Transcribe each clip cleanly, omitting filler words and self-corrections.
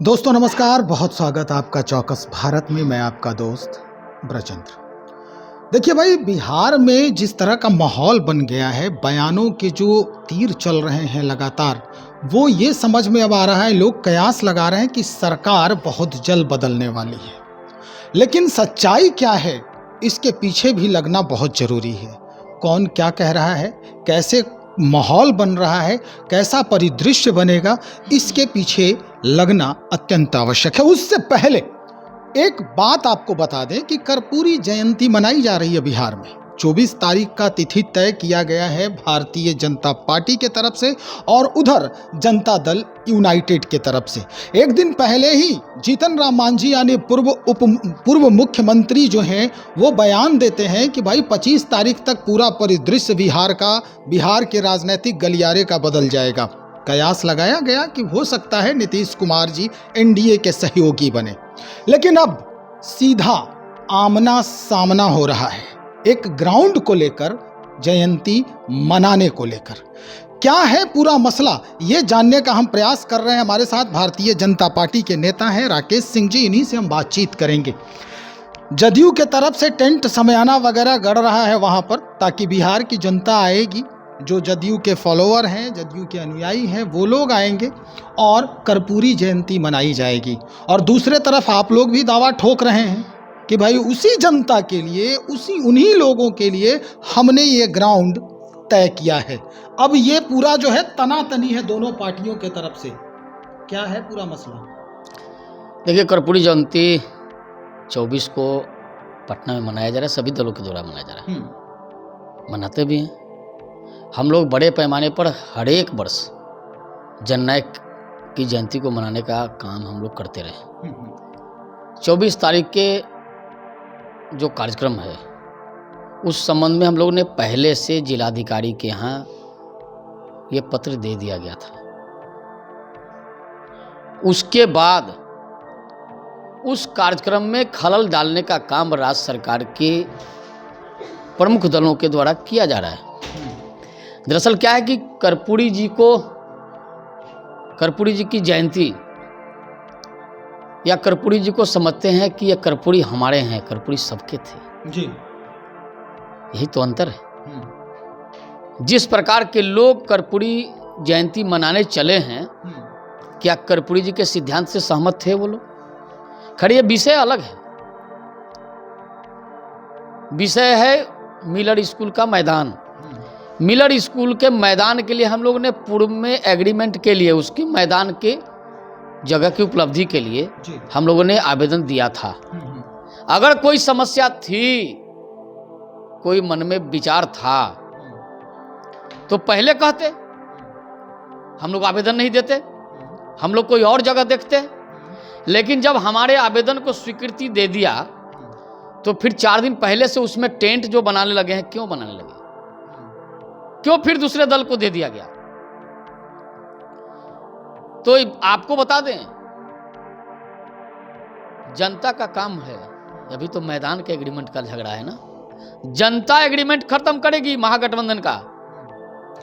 दोस्तों नमस्कार, बहुत स्वागत आपका चौकस भारत में। मैं आपका दोस्त ब्रजेंद्र। देखिए भाई, बिहार में जिस तरह का माहौल बन गया है, बयानों के जो तीर चल रहे हैं लगातार, वो ये समझ में अब आ रहा है, लोग कयास लगा रहे हैं कि सरकार बहुत जल्द बदलने वाली है। लेकिन सच्चाई क्या है, इसके पीछे भी लगना बहुत ज़रूरी है। कौन क्या कह रहा है, कैसे माहौल बन रहा है, कैसा परिदृश्य बनेगा, इसके पीछे लगना अत्यंत आवश्यक है। उससे पहले एक बात आपको बता दें कि कर्पूरी जयंती मनाई जा रही है बिहार में। 24 तारीख का तिथि तय किया गया है भारतीय जनता पार्टी के तरफ से और उधर जनता दल यूनाइटेड के तरफ से। एक दिन पहले ही जीतन राम मांझी यानी पूर्व मुख्यमंत्री जो हैं, वो बयान देते हैं कि भाई 25 तारीख तक पूरा परिदृश्य बिहार के राजनीतिक गलियारे का बदल जाएगा। कयास लगाया गया कि हो सकता है नीतीश कुमार जी एनडीए के सहयोगी बने। लेकिन अब सीधा आमना सामना हो रहा है एक ग्राउंड को लेकर, जयंती मनाने को लेकर। क्या है पूरा मसला, ये जानने का हम प्रयास कर रहे हैं। हमारे साथ भारतीय जनता पार्टी के नेता हैं राकेश सिंह जी, इन्हीं से हम बातचीत करेंगे। जदयू के तरफ से टेंट समयाना वगैरह गड़ रहा है वहाँ पर, ताकि बिहार की जनता आएगी, जो जदयू के फॉलोअर हैं, जदयू के अनुयायी हैं, वो लोग आएंगे और कर्पूरी जयंती मनाई जाएगी। और दूसरे तरफ आप लोग भी दावा ठोक रहे हैं कि भाई उसी जनता के लिए, उन्हीं लोगों के लिए हमने ये ग्राउंड तय किया है। अब ये पूरा जो है तनातनी है दोनों पार्टियों के तरफ से। क्या है पूरा मसला? देखिए, कर्पूरी जयंती 24 को पटना में मनाया जा रहा है, सभी दलों के द्वारा मनाया जा रहा है। मनाते भी हैं हम लोग बड़े पैमाने पर। हर एक वर्ष जननायक की जयंती को मनाने का काम हम लोग करते रहे। 24 तारीख के जो कार्यक्रम है, उस संबंध में हम लोग ने पहले से जिलाधिकारी के यहाँ ये पत्र दे दिया गया था। उसके बाद उस कार्यक्रम में खलल डालने का काम राज्य सरकार के प्रमुख दलों के द्वारा किया जा रहा है। दरअसल क्या है कि कर्पूरी जी की जयंती, या कर्पूरी जी को समझते हैं कि ये कर्पूरी हमारे हैं, कर्पूरी सबके थे जी। यही तो अंतर है। जिस प्रकार के लोग कर्पूरी जयंती मनाने चले हैं, क्या कर्पूरी जी के सिद्धांत से सहमत थे वो लोग? खैर, ये विषय अलग है। विषय है मिलर स्कूल का मैदान। मिलर स्कूल के मैदान के लिए हम लोग ने पूर्व में एग्रीमेंट के लिए, उसके मैदान के जगह की उपलब्धि के लिए हम लोगों ने आवेदन दिया था। अगर कोई समस्या थी, कोई मन में विचार था, तो पहले कहते, हम लोग आवेदन नहीं देते, हम लोग कोई और जगह देखते। लेकिन जब हमारे आवेदन को स्वीकृति दे दिया, तो फिर 4 दिन पहले से उसमें टेंट जो बनाने लगे हैं, क्यों बनाने लगे? क्यों फिर दूसरे दल को दे दिया गया? तो आपको बता दें, जनता का काम है। अभी तो मैदान के एग्रीमेंट का झगड़ा है ना। जनता एग्रीमेंट खत्म करेगी महागठबंधन का।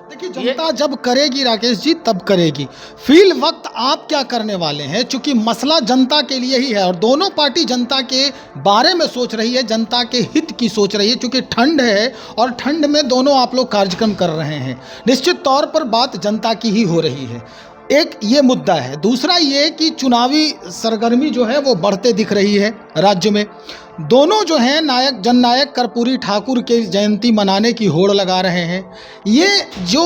देखिए, जनता जब करेगी राकेश जी, तब करेगी। फिल वक्त आप क्या करने वाले हैं, चूंकि मसला जनता के लिए ही है और दोनों पार्टी जनता के बारे में सोच रही है, जनता के हित की सोच रही है। चूंकि ठंड है और ठंड में दोनों आप लोग कार्यक्रम कर रहे हैं, निश्चित तौर पर बात जनता की ही हो रही है। एक ये मुद्दा है। दूसरा ये कि चुनावी सरगर्मी जो है वो बढ़ते दिख रही है राज्य में। दोनों जो हैं जननायक कर्पूरी ठाकुर के जयंती मनाने की होड़ लगा रहे हैं। ये जो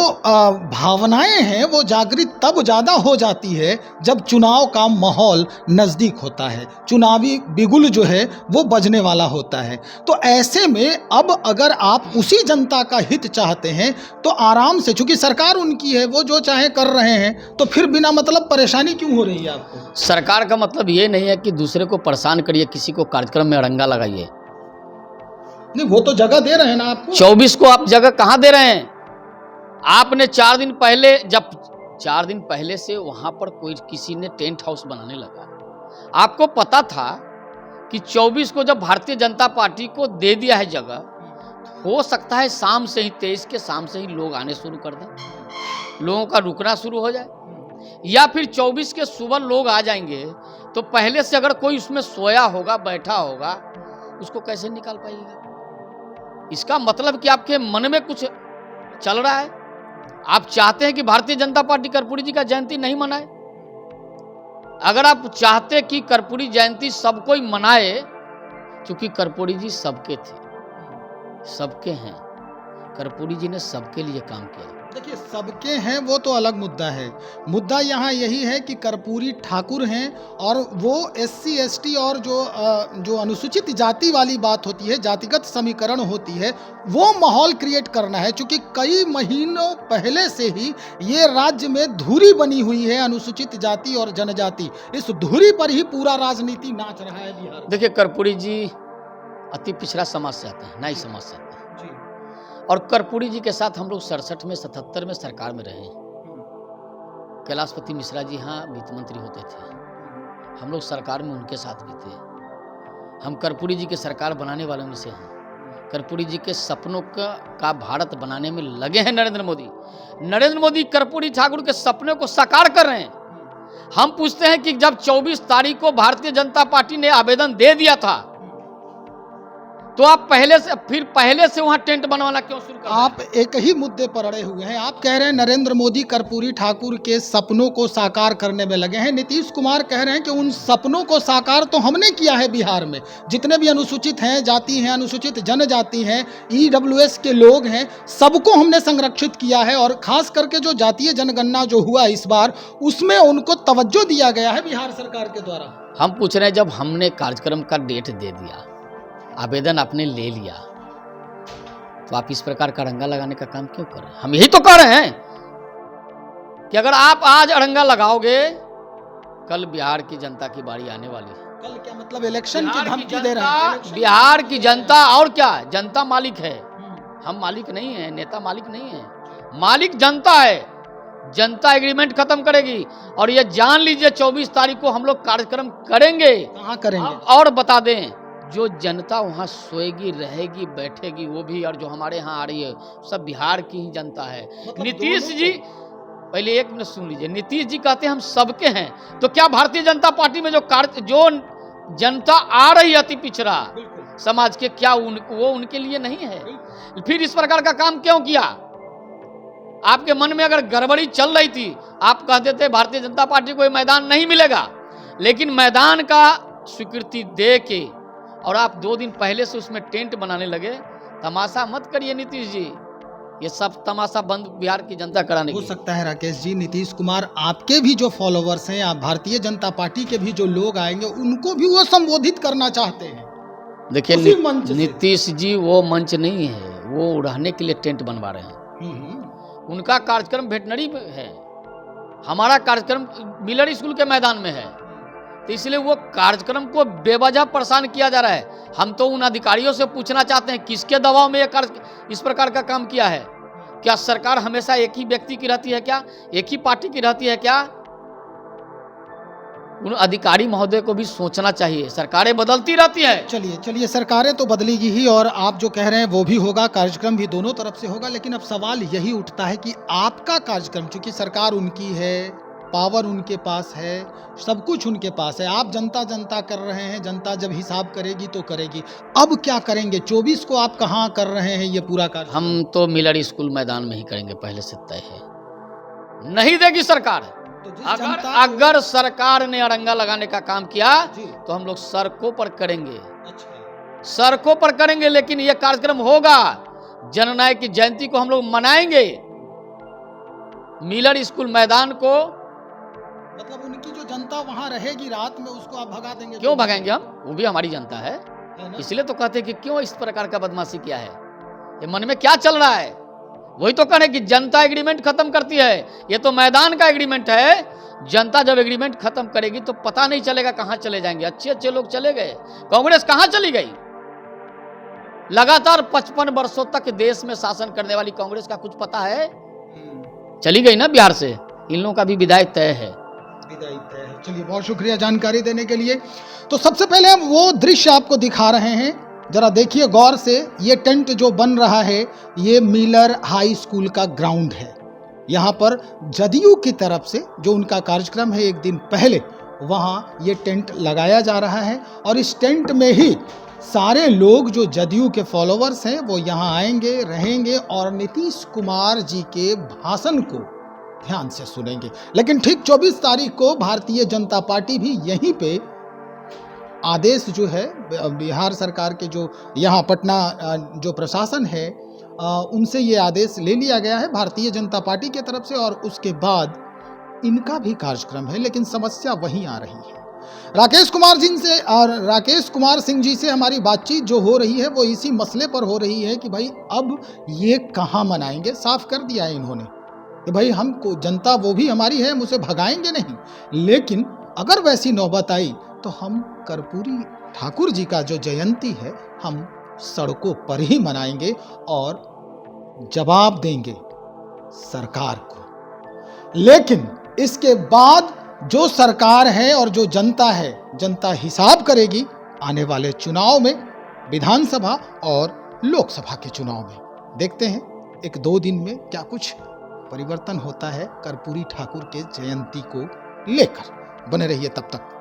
भावनाएं हैं वो जागृत तब ज़्यादा हो जाती है जब चुनाव का माहौल नज़दीक होता है, चुनावी बिगुल जो है वो बजने वाला होता है। तो ऐसे में अब अगर आप उसी जनता का हित चाहते हैं तो आराम से, चूंकि सरकार उनकी है, वो जो चाहे कर रहे हैं, तो फिर बिना मतलब परेशानी क्यों हो रही है आपको? सरकार का मतलब ये नहीं है कि दूसरे को परेशान करिए, किसी को कार्यक्रम में अड़ंगा लगाइए। नहीं, वो तो जगह दे रहे हैं ना आपको। 24 को आप जगह कहाँ दे रहे हैं? आपने 4 दिन पहले, जब 4 दिन पहले से वहां पर किसी ने टेंट हाउस बनाने लगा, आपको पता था कि 24 को जब भारतीय जनता पार्टी को दे दिया है जगह, हो सकता है शाम से ही, 23 के शाम से ही लोग आने शुरू कर दें, लोगों का रुकना शुरू हो जाए। या फिर 24 के सुबह लोग आ जाएंगे, तो पहले से अगर कोई उसमें सोया होगा, बैठा होगा, उसको कैसे निकाल पाइएगा? इसका मतलब कि आपके मन में कुछ चल रहा है। आप चाहते हैं कि भारतीय जनता पार्टी कर्पूरी जी का जयंती नहीं मनाए। अगर आप चाहते कि कर्पूरी जयंती सब कोई मनाए, क्योंकि कर्पूरी जी सबके थे, सबके हैं, कर्पूरी जी ने सबके लिए काम किया। देखिए, सबके हैं वो तो अलग मुद्दा है। मुद्दा यहाँ यही है कि कर्पूरी ठाकुर हैं और वो SC ST और जो अनुसूचित जाति वाली बात होती है, जातिगत समीकरण होती है, वो माहौल क्रिएट करना है। क्योंकि कई महीनों पहले से ही ये राज्य में धुरी बनी हुई है अनुसूचित जाति और जनजाति। इस धुरी पर ही पूरा राजनीति नाच रहा है बिहार। देखिए, कर्पूरी जी अति पिछड़ा समाज से आते हैं, नाई समाज से आते हैं, और कर्पूरी जी के साथ हम लोग 67 में 77 में सरकार में रहे। कैलाशपति मिश्रा जी हाँ वित्त मंत्री होते थे, हम लोग सरकार में उनके साथ भी थे। हम कर्पूरी जी की सरकार बनाने वालों में से हैं। कर्पूरी जी के सपनों का भारत बनाने में लगे हैं नरेंद्र मोदी। नरेंद्र मोदी कर्पूरी ठाकुर के सपने को साकार कर रहे हैं। हम पूछते हैं कि जब 24 तारीख को भारतीय जनता पार्टी ने आवेदन दे दिया था, तो आप पहले से वहां टेंट बनवाना क्यों शुरू कर? आप एक ही मुद्दे पर अड़े हुए हैं। आप कह रहे हैं नरेंद्र मोदी कर्पूरी ठाकुर के सपनों को साकार करने में लगे हैं। नीतीश कुमार कह रहे हैं कि उन सपनों को साकार तो हमने किया है बिहार में। जितने भी अनुसूचित हैं, जाति हैं, अनुसूचित जनजाति हैं, EWS के लोग हैं, सबको हमने संरक्षित किया है। और खास करके जो जातीय जनगणना जो हुआ इस बार, उसमें उनको तवज्जो दिया गया है बिहार सरकार के द्वारा। हम पूछ रहे हैं, जब हमने कार्यक्रम का डेट दे दिया, आवेदन आपने ले लिया, तो आप इस प्रकार का अड़ंगा लगाने का काम क्यों कर रहे हैं? हम यही तो कह रहे हैं कि अगर आप आज अड़ंगा लगाओगे, कल बिहार की जनता की बारी आने वाली है। कल क्या मतलब इलेक्शन की धमकी दे रहे हैं? बिहार की जनता, और क्या, जनता मालिक है, हम मालिक नहीं है, नेता मालिक नहीं है, मालिक जनता है। जनता एग्रीमेंट खत्म करेगी। और ये जान लीजिए 24 तारीख को हम लोग कार्यक्रम करेंगे। कहाँ करेंगे? और बता दें, जो जनता वहाँ सोएगी, रहेगी, बैठेगी, वो भी, और जो हमारे यहाँ आ रही है, सब बिहार की ही जनता है। मतलब नीतीश जी, पहले एक मिनट सुन लीजिए। नीतीश जी कहते हैं हम सबके हैं, तो क्या भारतीय जनता पार्टी में जो जनता आ रही है अति पिछड़ा समाज के, क्या वो उनके लिए नहीं है? फिर इस प्रकार का काम क्यों किया? आपके मन में अगर गड़बड़ी चल रही थी, आप कहते थे भारतीय जनता पार्टी को मैदान नहीं मिलेगा, लेकिन मैदान का स्वीकृति दे के और आप 2 दिन पहले से उसमें टेंट बनाने लगे। तमाशा मत करिए नीतीश जी, ये सब तमाशा बंद बिहार की जनता कराने हो सकता है। राकेश जी, नीतीश कुमार आपके भी जो फॉलोवर्स हैं, आप भारतीय जनता पार्टी के भी जो लोग आएंगे, उनको भी वो संबोधित करना चाहते हैं। देखिए, नीतीश जी वो मंच नहीं है, वो रहने के लिए टेंट बनवा रहे हैं। उनका कार्यक्रम वेटनरी में है, हमारा कार्यक्रम मिलर स्कूल के मैदान में है, तो इसलिए वो कार्यक्रम को बेवजह परेशान किया जा रहा है। हम तो उन अधिकारियों से पूछना चाहते हैं, किसके दबाव में इस प्रकार का काम किया है? क्या सरकार हमेशा एक ही व्यक्ति की रहती है क्या? एक ही पार्टी की रहती है क्या? उन अधिकारी महोदय को भी सोचना चाहिए, सरकारें बदलती रहती है। चलिए, सरकारें तो बदलेगी ही, और आप जो कह रहे हैं वो भी होगा, कार्यक्रम भी दोनों तरफ से होगा। लेकिन अब सवाल यही उठता है कि आपका कार्यक्रम, चूंकि सरकार उनकी है, पावर उनके पास है, सब कुछ उनके पास है, आप जनता कर रहे हैं, जनता जब हिसाब करेगी तो करेगी। अब क्या करेंगे? 24 को आप कहाँ कर रहे हैं ये पूरा कार्य? हम तो मिलर स्कूल मैदान में ही करेंगे, पहले से तय है। नहीं देगी सरकार। अगर सरकार ने अड़ंगा लगाने का काम किया तो हम लोग सड़कों पर करेंगे। सड़कों पर करेंगे, लेकिन यह कार्यक्रम होगा, जननायक की जयंती को हम लोग मनाएंगे। मिलर स्कूल मैदान को, मतलब उनकी जो जनता वहां रहेगी रात में, उसको आप भगा देंगे? क्यों भगाएंगे हम? वो भी हमारी जनता है, इसलिए तो कहते हैं कि क्यों इस प्रकार का बदमाशी किया है, ये मन में क्या चल रहा है? वही तो कह रहे कि जनता एग्रीमेंट खत्म करती है, ये तो मैदान का एग्रीमेंट है। जनता जब एग्रीमेंट खत्म करेगी तो पता नहीं चलेगा कहां चले जाएंगे। अच्छे लोग चले गए, कांग्रेस कहां चली गई? लगातार 55 वर्षों तक देश में शासन करने वाली कांग्रेस का कुछ पता है? चली गई ना बिहार से, इन लोगों का भी विदाई तय है। चलिए, बहुत शुक्रिया जानकारी देने के लिए। तो सबसे पहले हम वो दृश्य आपको दिखा रहे हैं, जरा देखिए गौर से। ये टेंट जो बन रहा है, ये मिलर हाई स्कूल का ग्राउंड है। यहाँ पर जदयू की तरफ से जो उनका कार्यक्रम है, एक दिन पहले वहाँ ये टेंट लगाया जा रहा है और इस टेंट में ही सारे लोग जो जदयू के फॉलोअर्स हैं वो यहाँ आएंगे, रहेंगे और नीतीश कुमार जी के भाषण को ध्यान से सुनेंगे। लेकिन ठीक 24 तारीख को भारतीय जनता पार्टी भी यहीं पे आदेश जो है बिहार सरकार के जो यहाँ पटना जो प्रशासन है उनसे ये आदेश ले लिया गया है भारतीय जनता पार्टी की तरफ से और उसके बाद इनका भी कार्यक्रम है। लेकिन समस्या वहीं आ रही है। राकेश कुमार सिंह जी से हमारी बातचीत जो हो रही है वो इसी मसले पर हो रही है कि भाई अब ये कहाँ मनाएंगे। साफ कर दिया है इन्होंने कि भाई हमको जनता वो भी हमारी है, हम उसे भगाएंगे नहीं, लेकिन अगर वैसी नौबत आई तो हम कर्पूरी ठाकुर जी का जो जयंती है हम सड़कों पर ही मनाएंगे और जवाब देंगे सरकार को। लेकिन इसके बाद जो सरकार है और जो जनता है, जनता हिसाब करेगी आने वाले चुनाव में, विधानसभा और लोकसभा के चुनाव में। देखते हैं 1-2 दिन में क्या कुछ परिवर्तन होता है कर्पूरी ठाकुर के जयंती को लेकर। बने रहिए तब तक।